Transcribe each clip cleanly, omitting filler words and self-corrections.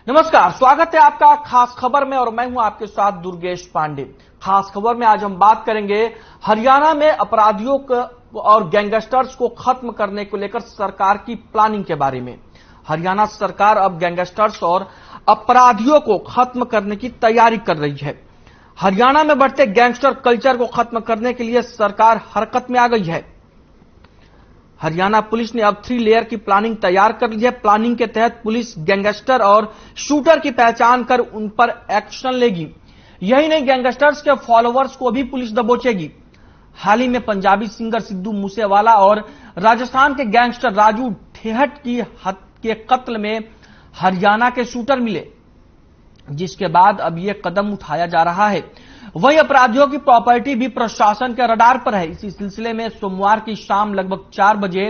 नमस्कार, स्वागत है आपका खास खबर में और मैं हूं आपके साथ दुर्गेश पांडे। खास खबर में आज हम बात करेंगे हरियाणा में अपराधियों और गैंगस्टर्स को खत्म करने को लेकर सरकार की प्लानिंग के बारे में। हरियाणा सरकार अब गैंगस्टर्स और अपराधियों को खत्म करने की तैयारी कर रही है। हरियाणा में बढ़ते गैंगस्टर कल्चर को खत्म करने के लिए सरकार हरकत में आ गई है। हरियाणा पुलिस ने अब 3 लेयर की प्लानिंग तैयार कर ली है। प्लानिंग के तहत पुलिस गैंगस्टर और शूटर की पहचान कर उन पर एक्शन लेगी। यही नहीं, गैंगस्टर्स के फॉलोअर्स को भी पुलिस दबोचेगी। हाल ही में पंजाबी सिंगर सिद्धू मूसेवाला और राजस्थान के गैंगस्टर राजू ठेहट के कत्ल में हरियाणा के शूटर मिले, जिसके बाद अब यह कदम उठाया जा रहा है। वहीं अपराधियों की प्रॉपर्टी भी प्रशासन के रडार पर है। इसी सिलसिले में सोमवार की शाम लगभग 4 बजे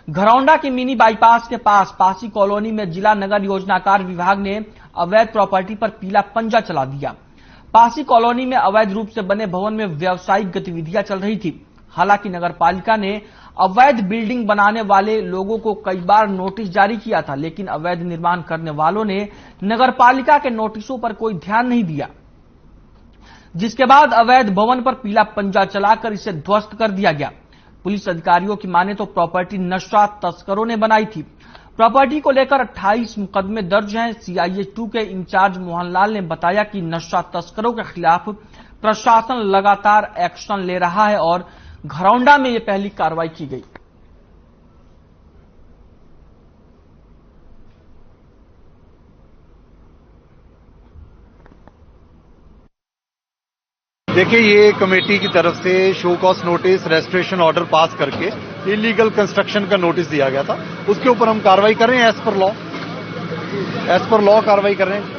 घरौंडा की मिनी बाईपास के पास पासी कॉलोनी में जिला नगर योजनाकार विभाग ने अवैध प्रॉपर्टी पर पीला पंजा चला दिया। पासी कॉलोनी में अवैध रूप से बने भवन में व्यावसायिक गतिविधियां चल रही थी। हालांकि नगरपालिका ने अवैध बिल्डिंग बनाने वाले लोगों को कई बार नोटिस जारी किया था, लेकिन अवैध निर्माण करने वालों ने नगरपालिका के नोटिसों पर कोई ध्यान नहीं दिया, जिसके बाद अवैध भवन पर पीला पंजा चलाकर इसे ध्वस्त कर दिया गया। पुलिस अधिकारियों की माने तो प्रॉपर्टी नशा तस्करों ने बनाई थी। प्रॉपर्टी को लेकर 28 मुकदमे दर्ज हैं। CIA 2 के इंचार्ज मोहनलाल ने बताया कि नशा तस्करों के खिलाफ प्रशासन लगातार एक्शन ले रहा है और घरौंडा में यह पहली कार्रवाई की गई। देखिए, ये कमेटी की तरफ से show cause notice, restoration order pass करके इलीगल कंस्ट्रक्शन का नोटिस दिया गया था। उसके ऊपर हम कार्रवाई कर रहे हैं। एज पर लॉ कार्रवाई कर रहे हैं।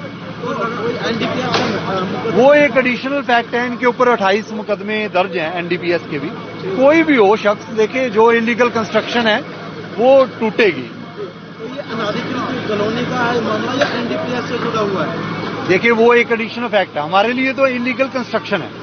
वो एक एडिशनल फैक्ट है, इनके ऊपर 28 मुकदमे दर्ज हैं NDPS के भी। कोई भी हो शख्स, देखिए जो इलीगल कंस्ट्रक्शन है वो टूटेगी। तो ये अनाधिकृत कॉलोनी का है मामला या NDPS से जुड़ा हुआ है? देखिए, वो एक एडिशनल फैक्ट है। हमारे लिए तो इलीगल कंस्ट्रक्शन है।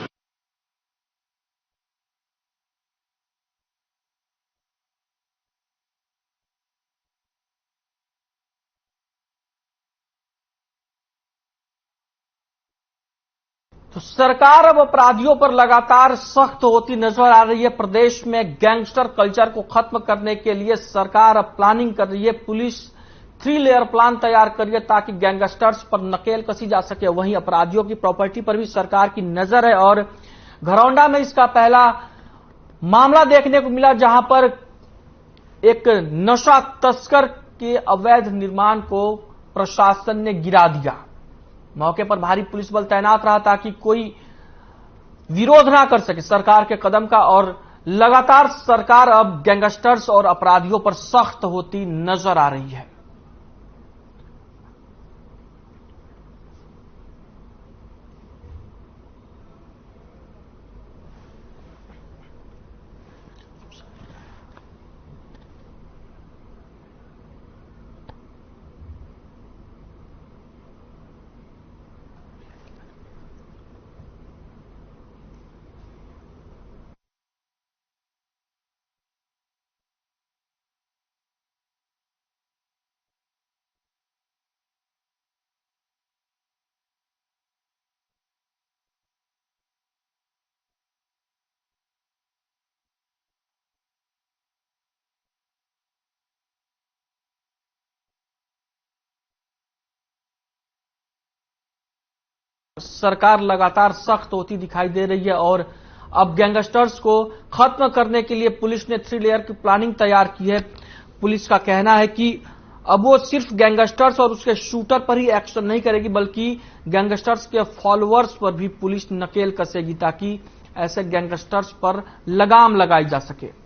तो सरकार अब अपराधियों पर लगातार सख्त होती नजर आ रही है। प्रदेश में गैंगस्टर कल्चर को खत्म करने के लिए सरकार अब प्लानिंग कर रही है। पुलिस 3 लेयर प्लान तैयार कर रही है ताकि गैंगस्टर्स पर नकेल कसी जा सके। वहीं अपराधियों की प्रॉपर्टी पर भी सरकार की नजर है और घरौंडा में इसका पहला मामला देखने को मिला, जहां पर एक नशा तस्कर के अवैध निर्माण को प्रशासन ने गिरा दिया। मौके पर भारी पुलिस बल तैनात रहा ताकि कोई विरोध ना कर सके सरकार के कदम का। और लगातार सरकार अब गैंगस्टर्स और अपराधियों पर सख्त होती नजर आ रही है। सरकार लगातार सख्त होती दिखाई दे रही है और अब गैंगस्टर्स को खत्म करने के लिए पुलिस ने 3 लेयर की प्लानिंग तैयार की है। पुलिस का कहना है कि अब वो सिर्फ गैंगस्टर्स और उसके शूटर पर ही एक्शन नहीं करेगी, बल्कि गैंगस्टर्स के फॉलोअर्स पर भी पुलिस नकेल कसेगी ताकि ऐसे गैंगस्टर्स पर लगाम लगाई जा सके।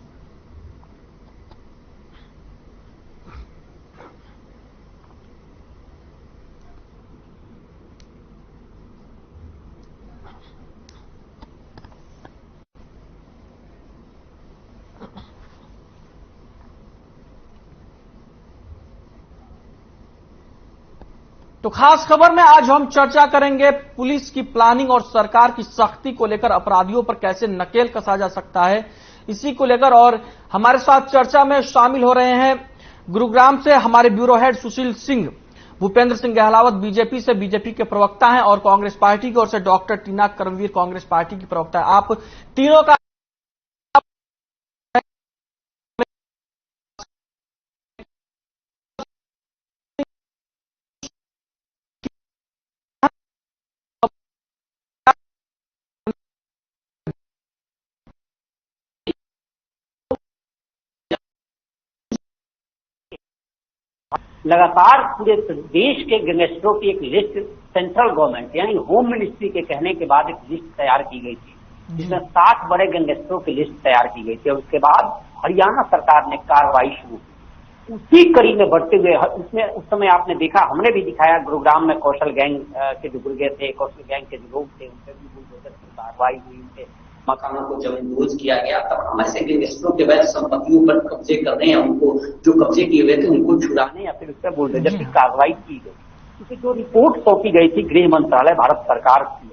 तो खास खबर में आज हम चर्चा करेंगे पुलिस की प्लानिंग और सरकार की सख्ती को लेकर अपराधियों पर कैसे नकेल कसा जा सकता है, इसी को लेकर। और हमारे साथ चर्चा में शामिल हो रहे हैं गुरुग्राम से हमारे bureau head Sushil Singh. Bhupendra Singh Gahlawat BJP के प्रवक्ता हैं और कांग्रेस पार्टी की ओर से डॉक्टर टीना कर्मवीर कांग्रेस पार्टी की प्रवक्ता है। आप तीनों का लगातार पूरे देश के गैंगस्टरों की एक लिस्ट सेंट्रल गवर्नमेंट यानी होम मिनिस्ट्री के कहने के बाद एक लिस्ट तैयार की गई थी, जिसमें 7 बड़े गैंगस्टरों की लिस्ट तैयार की गई थी और उसके बाद हरियाणा सरकार ने कार्रवाई शुरू की। उसी कड़ी में बढ़ते हुए उसमें उस समय आपने देखा, हमने भी दिखाया, गुरुग्राम में कौशल गैंग के जो गुर्गे थे, कौशल गैंग के जो लोग थे, उन पर भी बुलडोजर की कार्रवाई हुई, उनके मकानों को जमींदोज किया गया। तब ऐसे गैंगस्टरों के वैध संपत्तियों पर कब्जे करने या उनको जो कब्जे किए हुए थे उनको छुड़ाने या फिर उस पर बुलडोजर की कार्रवाई की गई। क्योंकि जो रिपोर्ट सौंपी गई थी गृह मंत्रालय भारत सरकार की,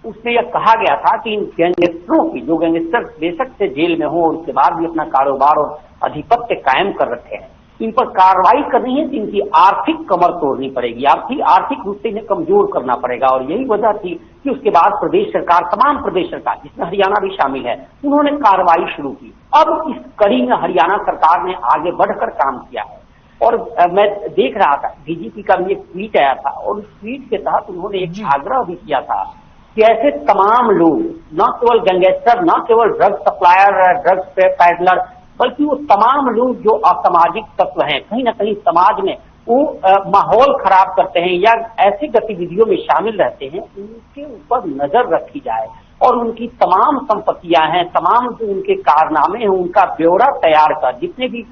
उसमें यह कहा गया था कि इन गैंगस्टरों की, जो गैंगस्टर बेशक से जेल में हो और उसके बाद भी अपना कारोबार और आधिपत्य कायम कर रखे हैं, इन पर कार्रवाई करनी है तो इनकी आर्थिक कमर तोड़नी पड़ेगी, आर्थिक रूप से इन्हें कमजोर करना पड़ेगा। और यही वजह थी कि उसके बाद प्रदेश सरकार, तमाम प्रदेश सरकार जिसमें हरियाणा भी शामिल है, उन्होंने कार्रवाई शुरू की। अब इस कड़ी में हरियाणा सरकार ने आगे बढ़कर काम किया है और मैं देख रहा था डीजीपी का भी एक ट्वीट आया था और उस ट्वीट के तहत उन्होंने एक आग्रह भी किया था कि ऐसे तमाम लोग, न केवल गैंगस्टर, न केवल ड्रग सप्लायर, ड्रग्स पैडलर, बल्कि वो तमाम लोग जो असामाजिक तत्व हैं, कहीं ना कहीं समाज में वो माहौल खराब करते हैं या ऐसी गतिविधियों में शामिल रहते हैं, उनके ऊपर नजर रखी जाए और उनकी तमाम संपत्तियां हैं, तमाम जो उनके कारनामे हैं, उनका ब्यौरा तैयार कर, जितने भी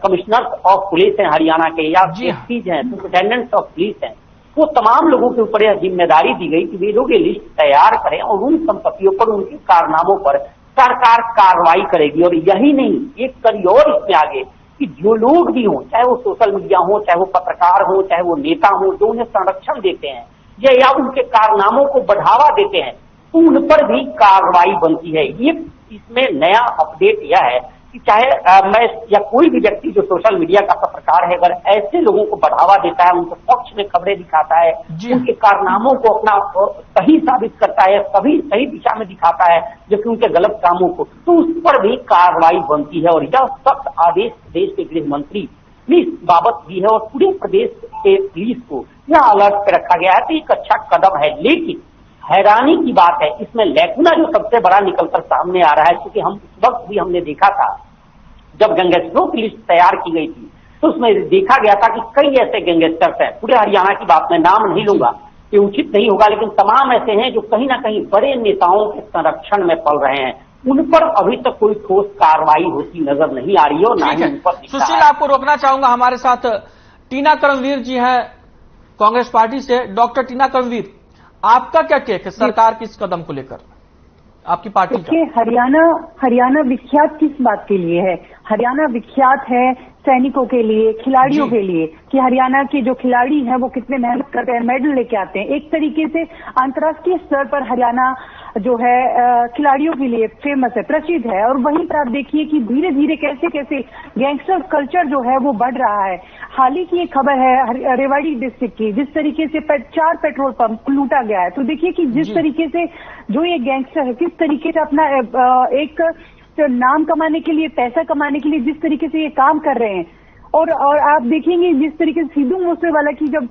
कमिश्नर ऑफ पुलिस हैं हरियाणा के या एसपीज हैं, सुपरिटेंडेंट ऑफ पुलिस हैं, वो तमाम लोगों के ऊपर यह जिम्मेदारी दी गई कि वे लोग ये लिस्ट तैयार करें और उन संपत्तियों पर, उनके कारनामों पर सरकार कार्रवाई करेगी। और यही नहीं, एक कड़ी और इसमें आगे कि जो लोग भी हों, चाहे वो सोशल मीडिया हो, चाहे वो पत्रकार हो, चाहे वो नेता हो, जो उन्हें संरक्षण देते हैं या उनके कारनामों को बढ़ावा देते हैं, उन पर भी कार्रवाई बनती है। ये इसमें नया अपडेट यह है कि चाहे मैं या कोई भी व्यक्ति जो सोशल मीडिया का पत्रकार है, अगर ऐसे लोगों को बढ़ावा देता है, उनके पक्ष में खबरें दिखाता है, उनके कारनामों को अपना सही साबित करता है, सही दिशा में दिखाता है, जबकि उनके गलत कामों को, तो उस पर भी कार्रवाई बनती है। और यह सख्त आदेश प्रदेश के गृह मंत्री ने इस बाबत दी है और पूरे प्रदेश के पुलिस को यह अलर्ट पे रखा गया है। तो एक अच्छा कदम है, लेकिन हैरानी की बात है, इसमें लैकुना जो सबसे बड़ा निकलकर सामने आ रहा है, क्योंकि हम उस वक्त भी हमने देखा था जब गैंगस्टरों की लिस्ट तैयार की गई थी, तो उसमें देखा गया था कि कई ऐसे गैंगस्टर्स हैं, पूरे हरियाणा की बात मैं नाम नहीं लूंगा, ये उचित नहीं होगा, लेकिन तमाम ऐसे हैं जो कहीं ना कहीं बड़े नेताओं के संरक्षण में पल रहे हैं, उन पर अभी तक कोई ठोस कार्रवाई होती नजर नहीं आ रही है और ना ही उन पर। सुशील, आपको रोकना चाहूंगा, हमारे साथ टीना कर्मवीर जी हैं कांग्रेस पार्टी से। डॉक्टर टीना कर्मवीर, आपका क्या टेक है सरकार की इस कदम को लेकर, आपकी पार्टी का? हरियाणा विख्यात किस बात के लिए है? हरियाणा विख्यात है सैनिकों के लिए, खिलाड़ियों के लिए, कि हरियाणा के जो खिलाड़ी हैं वो कितने मेहनत करते हैं, मेडल लेके आते हैं। एक तरीके से अंतर्राष्ट्रीय स्तर पर हरियाणा जो है खिलाड़ियों के लिए फेमस है, प्रसिद्ध है। और वहीं पर आप देखिए कि धीरे धीरे कैसे कैसे गैंगस्टर कल्चर जो है वो बढ़ रहा है। हाल ही की एक खबर है रेवाड़ी डिस्ट्रिक्ट की, जिस तरीके से 4 पेट्रोल पंप लूटा गया है। तो देखिए कि जिस तरीके से जो ये गैंगस्टर है, किस तरीके से अपना एक नाम कमाने के लिए, पैसा कमाने के लिए जिस तरीके से ये काम कर रहे हैं। और आप देखेंगे जिस तरीके से सिद्धू मूसेवाला की जब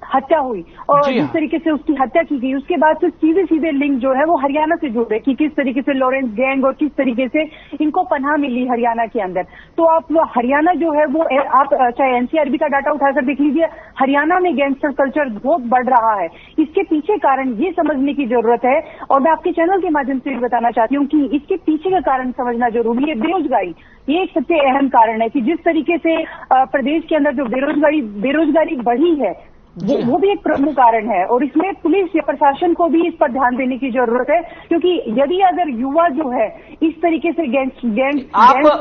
हत्या हुई और जिस तरीके से उसकी हत्या की गई, उसके बाद से सीधे लिंक जो है वो हरियाणा से जुड़े कि किस तरीके से लॉरेंस गैंग और किस तरीके से इनको पनाह मिली हरियाणा के अंदर। तो आप हरियाणा जो है वो आप चाहे एनसीआरबी का डाटा उठाकर देख लीजिए, हरियाणा में गैंगस्टर कल्चर बहुत बढ़ रहा है। इसके पीछे कारण ये समझने की जरूरत है और मैं आपके चैनल के माध्यम से बताना चाहती हूँ कि इसके पीछे का कारण समझना जरूरी है। बेरोजगारी ये एक सबसे अहम कारण है कि जिस तरीके से प्रदेश के अंदर जो बेरोजगारी बढ़ी है वो भी एक प्रमुख कारण है। और इसमें पुलिस या प्रशासन को भी इस पर ध्यान देने की जरूरत है, क्योंकि यदि अगर युवा जो है इस तरीके से गैंग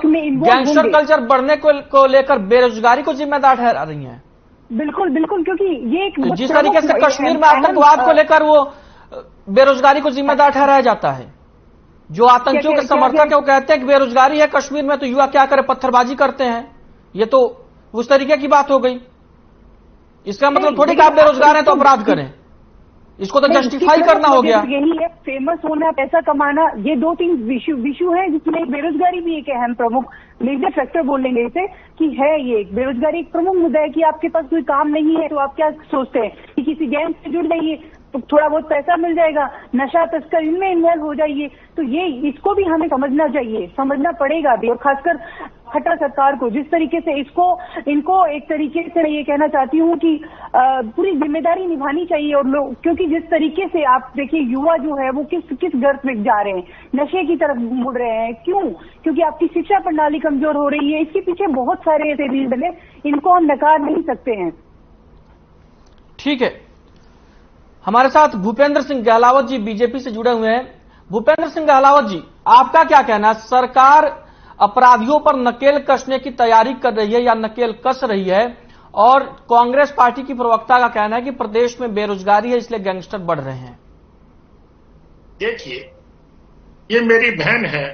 में गैंगस्टर कल्चर बढ़ने को लेकर बेरोजगारी को जिम्मेदार ठहरा रही हैं। बिल्कुल, क्योंकि ये एक जिस तरीके से कश्मीर में आतंकवाद को लेकर वो बेरोजगारी को जिम्मेदार ठहराया जाता है, जो आतंकियों के समर्थक है वो कहते हैं कि बेरोजगारी है कश्मीर में तो युवा क्या करे, पत्थरबाजी करते हैं। ये तो उस तरीके की बात हो गई। इसका मतलब थोड़ी कि आप बेरोजगार हैं तो अपराध करें, इसको तो जस्टिफाई करना हो गया। यही है, फेमस होना, पैसा कमाना, ये दो तीन विशु है जिसमें बेरोजगारी भी एक अहम प्रमुख मेजर फैक्टर बोलेंगे इसे कि है। ये बेरोजगारी एक प्रमुख मुद्दा है कि आपके पास कोई काम नहीं है तो आप क्या सोचते हैं कि किसी गैंग से जुड़ जाइए तो थोड़ा बहुत पैसा मिल जाएगा, नशा तस्कर इनमें इन्वॉल्व हो जाइए। तो ये इसको भी हमें समझना चाहिए, समझना पड़ेगा भी। और खासकर खट्टर सरकार को जिस तरीके से इनको एक तरीके से मैं ये कहना चाहती हूँ कि पूरी जिम्मेदारी निभानी चाहिए। और लोग, क्योंकि जिस तरीके से आप देखिए युवा जो है वो किस गर्त में जा रहे हैं, नशे की तरफ मुड़ रहे हैं। क्यों? क्योंकि आपकी शिक्षा प्रणाली कमजोर हो रही है। इसके पीछे बहुत सारे ऐसे रीजन है, इनको हम नकार नहीं सकते हैं। ठीक है, हमारे साथ भूपेंद्र सिंह गहलावत जी बीजेपी से जुड़े हुए हैं। भूपेंद्र सिंह गहलावत जी, आपका क्या कहना है? सरकार अपराधियों पर नकेल कसने की तैयारी कर रही है या नकेल कस रही है? और कांग्रेस पार्टी की प्रवक्ता का कहना है कि प्रदेश में बेरोजगारी है इसलिए गैंगस्टर बढ़ रहे हैं। देखिए, ये मेरी बहन है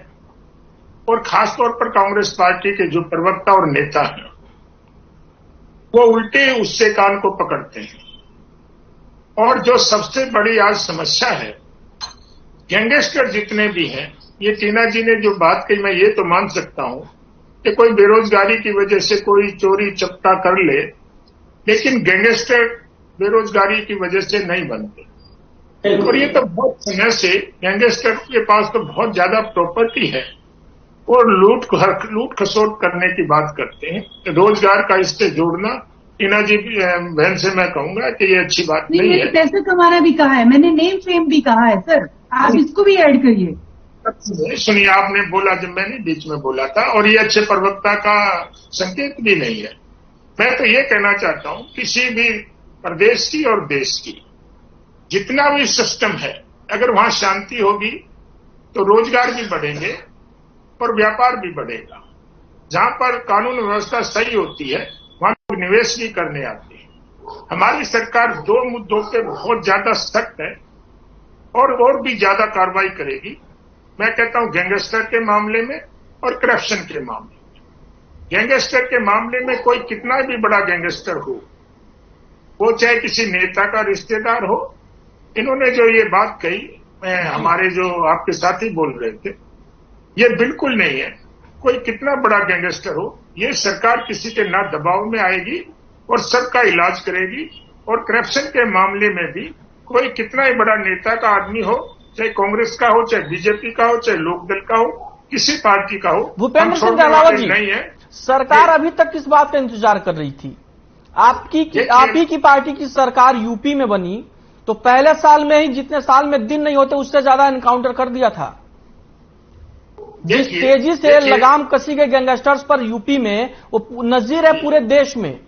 और खासतौर पर कांग्रेस पार्टी के जो प्रवक्ता और नेता हैं वो उल्टे उससे कान को पकड़ते हैं। और जो सबसे बड़ी आज समस्या है, गैंगस्टर जितने भी हैं, ये टीना जी ने जो बात कही मैं ये तो मान सकता हूं कि कोई बेरोजगारी की वजह से कोई चोरी चपटा कर ले, लेकिन गैंगस्टर बेरोजगारी की वजह से नहीं बनते। और ये तो बहुत समय से गैंगस्टर के पास तो बहुत ज्यादा प्रॉपर्टी है और लूट खसोट करने की बात करते हैं। रोजगार का इससे जोड़ना, टीना जी बहन से मैं कहूंगा कि ये अच्छी बात नहीं है। पैसे कमाना भी कहा है, मैंने नेम फेम भी कहा है सर, आप इसको भी ऐड करिए। सुनिए, आपने बोला जब मैंने बीच में बोला था, और ये अच्छे प्रवक्ता का संकेत भी नहीं है। मैं तो ये कहना चाहता हूं, किसी भी प्रदेश की और देश की जितना भी सिस्टम है, अगर वहां शांति होगी तो रोजगार भी बढ़ेंगे और व्यापार भी बढ़ेगा। जहां पर कानून व्यवस्था सही होती है वहां लोग निवेश भी करने आते हैं। हमारी सरकार दो मुद्दों पे बहुत ज्यादा सख्त है और भी ज्यादा कार्रवाई करेगी। मैं कहता हूं गैंगस्टर के मामले में और करप्शन के मामले में। गैंगस्टर के मामले में कोई कितना भी बड़ा गैंगस्टर हो, वो चाहे किसी नेता का रिश्तेदार हो। इन्होंने जो ये बात कही, हमारे जो आपके साथी बोल रहे थे, ये बिल्कुल नहीं है। कोई कितना बड़ा गैंगस्टर हो, ये सरकार किसी के ना दबाव में आएगी और सबका इलाज करेगी। और करप्शन के मामले में भी कोई कितना ही बड़ा नेता का आदमी हो, चाहे कांग्रेस का हो, चाहे बीजेपी का हो, चाहे लोकदल का हो, किसी पार्टी का हो, भूपेंद्र सिंह गहलावत जी, नहीं है। सरकार अभी तक किस बात का इंतजार कर रही थी? आप ही की पार्टी की सरकार यूपी में बनी तो पहले साल में ही, जितने साल में दिन नहीं होते उससे ज्यादा एनकाउंटर कर दिया था। जिस तेजी से लगाम कसी गई गैंगस्टर्स पर यूपी में, वो नजीर है पूरे देश में।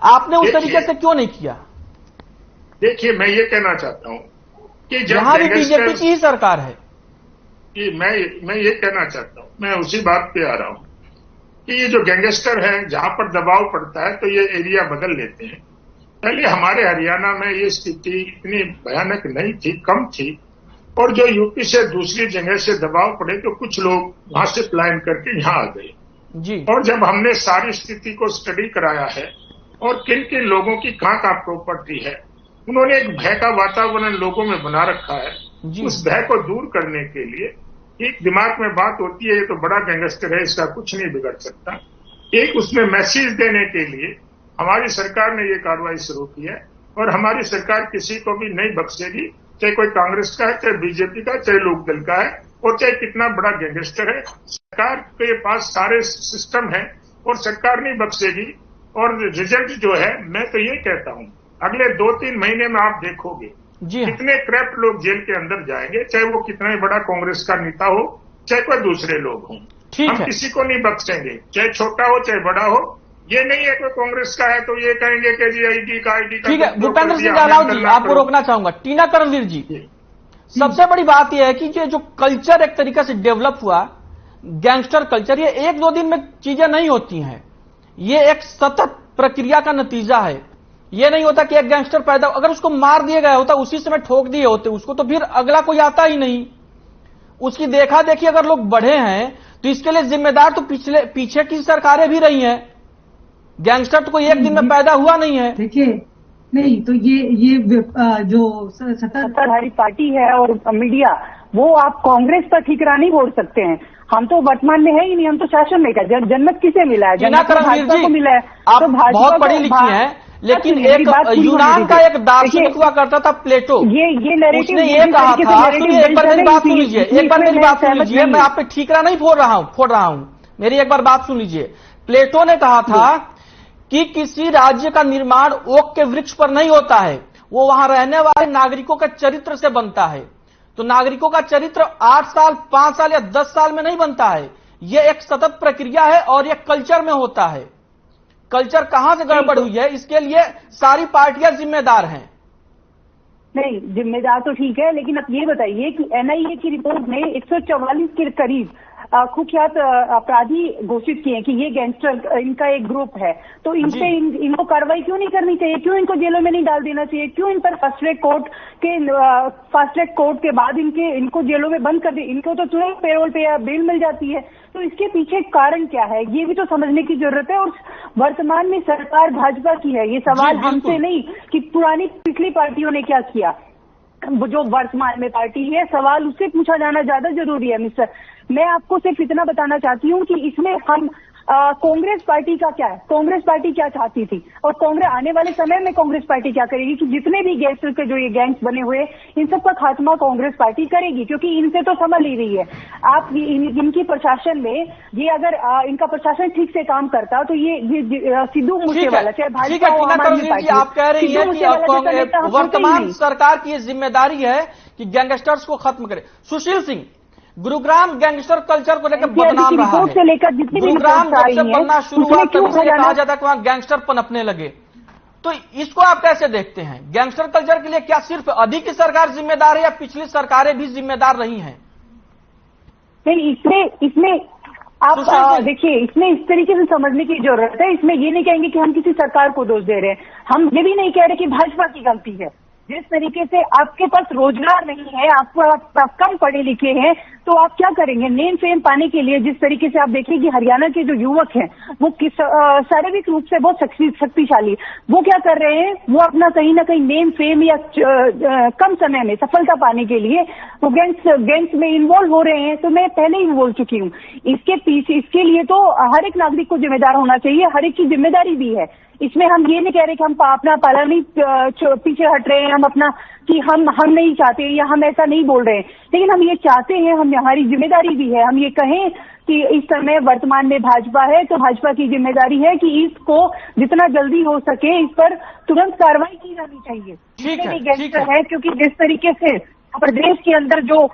आपने उस तरीके से क्यों नहीं किया? देखिए, मैं ये कहना चाहता हूं कि जहां भी बीजेपी की ही सरकार है, कि मैं ये कहना चाहता हूं, मैं उसी बात पे आ रहा हूं कि ये जो गैंगस्टर है, जहां पर दबाव पड़ता है तो ये एरिया बदल लेते हैं। पहले हमारे हरियाणा में ये स्थिति इतनी भयानक नहीं थी, कम थी। और जो यूपी से दूसरी जगह से दबाव पड़े तो कुछ लोग वहां से प्लान करके यहां आ गए जी। और जब हमने सारी स्थिति को स्टडी कराया है और किन किन लोगों की कहां प्रॉपर्टी है, उन्होंने एक भय का वातावरण लोगों में बना रखा है। उस भय को दूर करने के लिए एक दिमाग में बात होती है, ये तो बड़ा गैंगस्टर है, इसका कुछ नहीं बिगड़ सकता। एक उसमें मैसेज देने के लिए हमारी सरकार ने ये कार्रवाई शुरू की है। और हमारी सरकार किसी को भी नहीं बख्शेगी, चाहे कोई कांग्रेस का है, चाहे बीजेपी का, चाहे लोकदल का है, और चाहे कितना बड़ा गैंगस्टर है। सरकार के पास सारे सिस्टम है और सरकार नहीं बख्शेगी। और रिजल्ट जो है, मैं तो ये कहता हूं, अगले 2-3 महीने में आप देखोगे कितने करप्ट लोग जेल के अंदर जाएंगे, चाहे वो कितना ही बड़ा कांग्रेस का नेता हो, चाहे कोई दूसरे लोग हों। हम किसी को नहीं बख्शेंगे, चाहे छोटा हो चाहे बड़ा हो। ये नहीं है कि कांग्रेस का है तो ये कहेंगे कि जी आईडी का ठीक है। भूपेंद्र सिंह गहलावत जी, आपको रोकना चाहूंगा। टीना कर्मवीर जी, सबसे बड़ी बात यह है कि ये जो कल्चर एक तरीके से डेवलप हुआ, गैंगस्टर कल्चर, ये 1-2 दिन में चीजें नहीं होती हैं। ये एक सतत प्रक्रिया का नतीजा है। ये नहीं होता कि एक गैंगस्टर पैदा, अगर उसको मार दिया गया होता, उसी समय ठोक दिए होते उसको, तो फिर अगला कोई आता ही नहीं। उसकी देखा देखी अगर लोग बढ़े हैं तो इसके लिए जिम्मेदार तो पीछे की सरकारें भी रही हैं। गैंगस्टर तो कोई एक दिन में पैदा हुआ नहीं है। देखिए, नहीं तो ये जो सत्ताधारी पार्टी है और मीडिया, वो आप कांग्रेस पर ठिकरा नहीं बोल सकते हैं। हम तो वर्तमान में है ही नहीं, हम तो शासन में क्या, जन्नत किसे मिला है? जन्नत तो भाजपा को मिला है। आप तो बहुत पढ़ी लिखी हैं, लेकिन एक यूनान का एक दार्शनिक हुआ करता था प्लेटो, उसने ये कहा था, सुनिए एक बार मेरी बात सुन लीजिए, एक बार मेरी बात सुन लीजिए, मैं आप पे ठीकरा नहीं फोड़ रहा हूं, मेरी एक बार बात सुन लीजिए। प्लेटो ने कहा था कि किसी राज्य का निर्माण ओक के वृक्ष पर नहीं होता है, वो वहां रहने वाले नागरिकों के चरित्र से बनता है। तो नागरिकों का चरित्र 8 साल 5 साल या 10 साल में नहीं बनता है, यह एक सतत प्रक्रिया है और यह कल्चर में होता है। कल्चर कहां से गड़बड़ हुई है, इसके लिए सारी पार्टियां जिम्मेदार हैं। नहीं, जिम्मेदार तो ठीक है, लेकिन आप ये बताइए कि एनआईए की रिपोर्ट में 144 के करीब कुख्यात अपराधी घोषित किए हैं कि ये गैंगस्टर इनका एक ग्रुप है, तो इन पे इनको कार्रवाई क्यों नहीं करनी चाहिए? क्यों इनको जेलों में नहीं डाल देना चाहिए? क्यों इन पर फास्ट ट्रैक कोर्ट के बाद इनको जेलों में बंद कर दे? इनको तो तुरंत पेरोल पे या बेल मिल जाती है। तो इसके पीछे कारण क्या है, ये भी तो समझने की जरूरत है। और वर्तमान में सरकार भाजपा की है, ये सवाल हमसे नहीं कि पुरानी पिछली पार्टियों ने क्या किया। जो वर्तमान में पार्टी है, सवाल उससे पूछा जाना ज्यादा जरूरी है। मिस्टर, मैं आपको सिर्फ इतना बताना चाहती हूँ कि इसमें हम कांग्रेस पार्टी का क्या है, कांग्रेस पार्टी क्या चाहती थी और कांग्रेस आने वाले समय में कांग्रेस पार्टी क्या करेगी कि जितने भी गैंगस्टर के जो ये गैंग्स बने हुए इन सबका खात्मा कांग्रेस पार्टी करेगी, क्योंकि इनसे तो संभल ही रही है। आप इनकी प्रशासन में ये अगर इनका प्रशासन ठीक से काम करता तो ये सिद्धू मूसेवाला, चाहे भाजपा हो आम आदमी पार्टी, आप कह रही है कि वर्तमान सरकार की ये जिम्मेदारी है कि गैंगस्टर्स को खत्म करे। सुशील सिंह, गुरुग्राम गैंगस्टर कल्चर को लेकर बदनाम रहा है, से लेकर जितनी भी गुरुग्राम जब से बनना शुरू हुआ तभी से कहा जाता है कि वहां गैंगस्टर पनपने लगे, तो इसको आप कैसे देखते हैं? गैंगस्टर कल्चर के लिए क्या सिर्फ अभी की सरकार जिम्मेदार है या पिछली सरकारें भी जिम्मेदार रही हैं? नहीं, इसमें आप देखिए, इसमें इस तरीके से समझने की जरूरत है। इसमें ये नहीं कहेंगे कि हम किसी सरकार को दोष दे रहे हैं, हम ये भी नहीं कह रहे कि भाजपा की गलती है। जिस तरीके से आपके पास रोजगार नहीं है, आप कम पढ़े लिखे हैं, तो आप क्या करेंगे नेम फेम पाने के लिए? जिस तरीके से आप देखिए कि हरियाणा के जो युवक हैं वो शारीरिक रूप से बहुत शक्तिशाली, वो क्या कर रहे हैं, वो अपना कहीं ना कहीं नेम फेम या कम समय में सफलता पाने के लिए वो गैंग्स में इन्वॉल्व हो रहे हैं। तो मैं पहले ही बोल चुकी हूँ, इसके पीछे इसके लिए तो हर एक नागरिक को जिम्मेदार होना चाहिए, हर एक की जिम्मेदारी भी है। इसमें हम ये नहीं कह रहे कि हम अपना पाला नहीं पीछे हट रहे हैं, हम अपना कि हम नहीं चाहते या हम ऐसा नहीं बोल रहे हैं, लेकिन हम ये चाहते हैं, हमारी जिम्मेदारी भी है, हम ये कहें कि इस समय वर्तमान में भाजपा है तो भाजपा की जिम्मेदारी है कि इसको जितना जल्दी हो सके इस पर तुरंत कार्रवाई की जानी चाहिए। ठीक है, क्योंकि जिस तरीके से प्रदेश के अंदर जो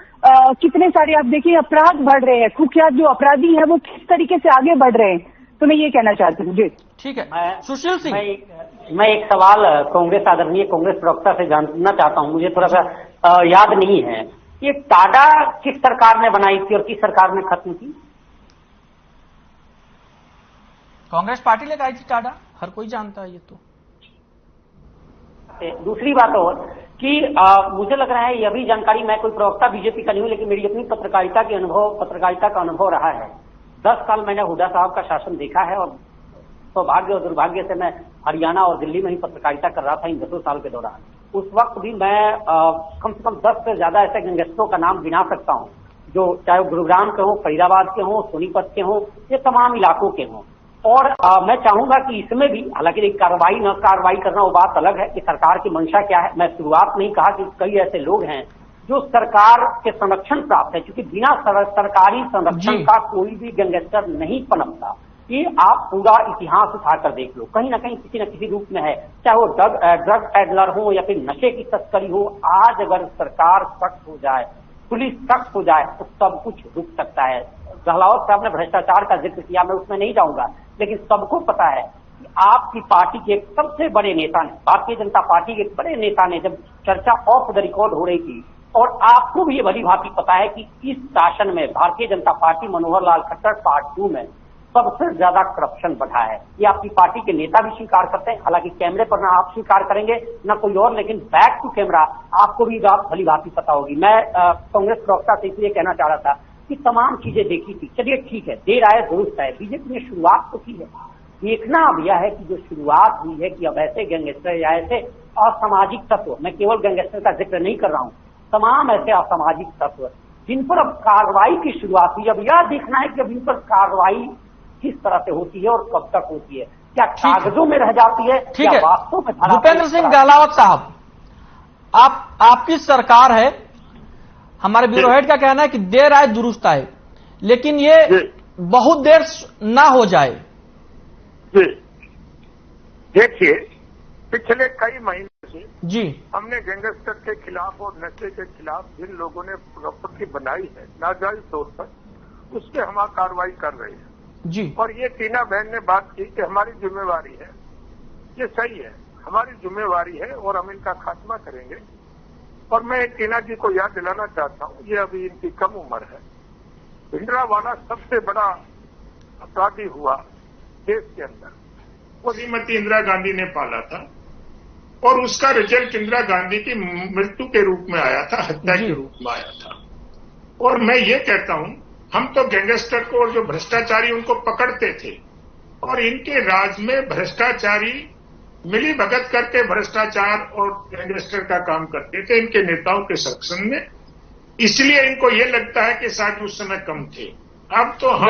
कितने सारे आप देखिए अपराध बढ़ रहे हैं, कुख्यात जो अपराधी है वो किस तरीके से आगे बढ़ रहे हैं, तो मैं ये कहना चाहती हूँ। जी ठीक है। सुशील सिंह, मैं एक सवाल कांग्रेस आदरणीय कांग्रेस प्रवक्ता से जानना चाहता हूं, मुझे थोड़ा सा याद नहीं है, ये टाडा किस सरकार ने बनाई थी और किस सरकार ने खत्म की? कांग्रेस पार्टी लेकर आई थी टाडा, हर कोई जानता है ये तो। दूसरी बात और कि मुझे लग रहा है यह भी जानकारी, मैं कोई प्रवक्ता बीजेपी का नहीं हूं, लेकिन मेरी अपनी पत्रकारिता का अनुभव रहा है। 10 साल मैंने हुड्डा साहब का शासन देखा है और सौभाग्य और दुर्भाग्य से मैं हरियाणा और दिल्ली में ही पत्रकारिता कर रहा था इन 10 साल के दौरान। उस वक्त भी मैं कम से कम 10 से ज्यादा ऐसे गैंगस्टरों का नाम गिना सकता हूं, जो चाहे गुरुग्राम के हों, फरीदाबाद के हों, सोनीपत के हों, ये तमाम इलाकों के हों। और मैं चाहूंगा कि इसमें भी, हालांकि कार्रवाई न कार्रवाई करना वो बात अलग है कि सरकार की मंशा क्या है। मैं शुरुआत में ही कहा कि कई ऐसे लोग हैं जो सरकार के संरक्षण प्राप्त है, क्योंकि बिना सरकारी संरक्षण का कोई भी गैंगस्टर नहीं पनपता। ये आप पूरा इतिहास उठाकर देख लो, कहीं ना कहीं किसी न किसी रूप में है, चाहे वो ड्रग पैडलर हो या फिर नशे की तस्करी हो। आज अगर सरकार सख्त हो जाए, पुलिस सख्त हो जाए तो सब कुछ रुक सकता है। गहलोत साहब ने भ्रष्टाचार का जिक्र किया, मैं उसमें नहीं जाऊंगा, लेकिन सबको पता है कि आपकी पार्टी के एक सबसे बड़े नेता ने, भारतीय जनता पार्टी के एक बड़े नेता ने, जब चर्चा ऑफ द रिकॉर्ड हो रही थी, और आपको भी ये भली भांति पता है कि इस शासन में भारतीय जनता पार्टी मनोहर लाल खट्टर पार्ट 2 में सबसे ज्यादा करप्शन बढ़ा है। ये आपकी पार्टी के नेता भी स्वीकार करते हैं, हालांकि कैमरे पर ना आप स्वीकार करेंगे ना कोई और, लेकिन बैक टू कैमरा आपको भी बात भली भांति पता होगी। मैं कांग्रेस प्रवक्ता से इसलिए कहना चाह रहा था कि तमाम चीजें देखी थी, चलिए ठीक है, देर आए दुरुस्त है, बीजेपी ने शुरुआत तो की है, देखना अब यह है कि जो शुरुआत हुई है कि अब ऐसे गैंगस्टर या ऐसे असामाजिक तत्व, मैं केवल गैंगस्टर का जिक्र नहीं कर रहा हूं, तमाम ऐसे असामाजिक तत्व जिन पर अब कार्रवाई की शुरुआत हुई, अब यह देखना है कि अब इन पर कार्रवाई किस तरह से होती है और कब तक होती है, क्या कागजों में रह जाती है या वास्तव में। भूपेंद्र सिंह गहलावत साहब, आपकी सरकार है, हमारे ब्यूरो हेड का कहना है कि देर आए दुरुस्त आए, लेकिन ये बहुत देर ना हो जाए। देखिए, पिछले कई महीने से जी हमने गैंगस्टर के खिलाफ और नशे के खिलाफ जिन लोगों ने प्रॉपर्टी बनाई है नाजायज तौर पर, उस पर हम कार्रवाई कर रहे हैं जी। और ये टीना बहन ने बात की कि हमारी जिम्मेवारी है, ये सही है, हमारी जिम्मेवारी है और हम इनका खात्मा करेंगे। और मैं टीना जी को याद दिलाना चाहता हूं, ये अभी इनकी कम उम्र है। भिंडरावाला सबसे बड़ा अपराधी हुआ देश के अंदर, वो श्रीमती इंदिरा गांधी ने पाला था और उसका रिजल्ट इंदिरा गांधी की मृत्यु के रूप में आया था, हत्या के रूप में आया था। और मैं ये कहता हूं, हम तो गैंगस्टर को और जो भ्रष्टाचारी उनको पकड़ते थे और इनके राज में भ्रष्टाचारी मिली भगत करके भ्रष्टाचार और गैंगस्टर का काम करते थे इनके नेताओं के संरक्षण में, इसलिए इनको ये लगता है कि शायद उस समय कम थे। अब तो हम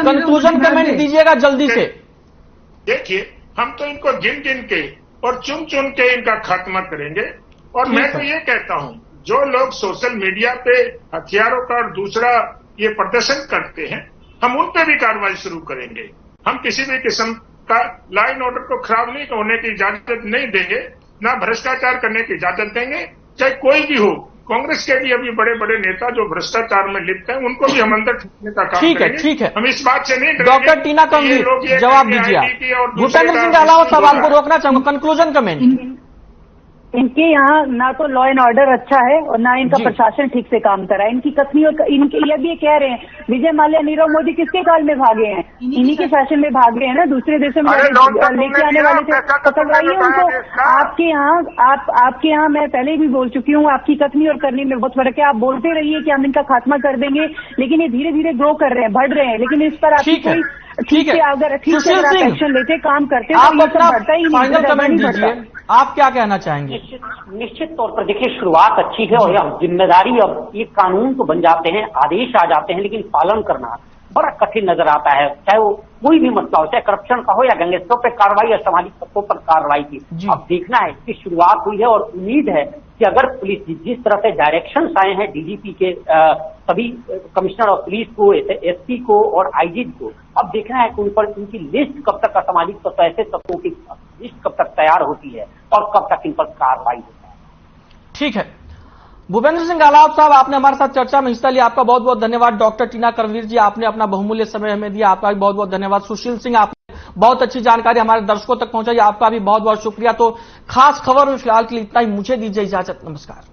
कंक्लूजन कमेंट दीजिएगा जल्दी से। देखिए, हम तो इनको गिन गिन के और चुन चुन के इनका खात्मा करेंगे। और मैं तो ये कहता हूं, जो लोग सोशल मीडिया पे हथियारों का और दूसरा ये प्रदर्शन करते हैं, हम उन पे भी कार्रवाई शुरू करेंगे। हम किसी भी किस्म का लॉ एंड ऑर्डर को खराब नहीं होने की इजाजत नहीं देंगे, ना भ्रष्टाचार करने की इजाजत देंगे, चाहे कोई भी हो। कांग्रेस के भी अभी बड़े बड़े नेता जो भ्रष्टाचार में लिप्त हैं, उनको भी हम अंदर ठूकने का काम करेंगे। ठीक है, हम इस बात से नहीं डरेंगे। डॉक्टर टीना कंवीर जवाब दीजिए। भूपेंद्र सिंह गहलावत साहब आपको रोकना चाहूंगा, कंक्लूजन कमेंट। इनके यहाँ ना तो लॉ एंड ऑर्डर अच्छा है और ना इनका प्रशासन ठीक से काम कर रहा है। इनकी कथनी और इनके ये भी कह रहे हैं विजय माल्या, नीरव मोदी किसके काल में भागे हैं? इन्हीं के शासन में भागे हैं ना, दूसरे देशों में लेके आने वाले थे, पकड़वाइए उनको। आपके यहाँ मैं पहले भी बोल चुकी हूँ, आपकी कथनी और करनी में बहुत फर्क है। आप बोलते रहिए कि हम इनका खात्मा कर देंगे, लेकिन ये धीरे धीरे ग्रो कर रहे हैं, बढ़ रहे हैं, लेकिन इस पर आपकी कोई ठीक है अगर एक्शन लेते काम करते आप अपना फाइनल कमेंट दीजिए, आप क्या कहना चाहेंगे? निश्चित तौर पर देखिए, शुरुआत अच्छी है और यह जिम्मेदारी, अब ये कानून तो बन जाते हैं, आदेश आ जाते हैं, लेकिन पालन करना बड़ा कठिन नजर आता है। चाहे वो कोई भी मसला हो, चाहे करप्शन का हो या गैंगस्टरों पर कार्रवाई या सामाजिक तत्वों पर कार्रवाई की। अब देखना है, इसकी शुरुआत हुई है और उम्मीद है कि अगर पुलिस जिस तरह से डायरेक्शंस आए हैं डीजीपी के सभी कमिश्नर ऑफ पुलिस को, एसपी को और आईजी को, अब देखना है कि उन पर इनकी लिस्ट कब तक, असामाजिक तत्व ऐसे तत्वों की लिस्ट कब तक तैयार होती है और कब तक इन पर कार्रवाई होती है। ठीक है, भूपेंद्र सिंह गहलावत साहब, आपने हमारे साथ चर्चा में हिस्सा लिया, आपका बहुत बहुत धन्यवाद। डॉक्टर टीना करवीर जी, आपने अपना बहुमूल्य समय हमें दिया, आपका भी बहुत बहुत धन्यवाद। सुशील सिंह, आपने बहुत अच्छी जानकारी हमारे दर्शकों तक पहुंचाई, आपका भी बहुत बहुत शुक्रिया। तो खास खबर में फिलहाल के लिए इतना ही, मुझे दीजिए इजाजत, नमस्कार।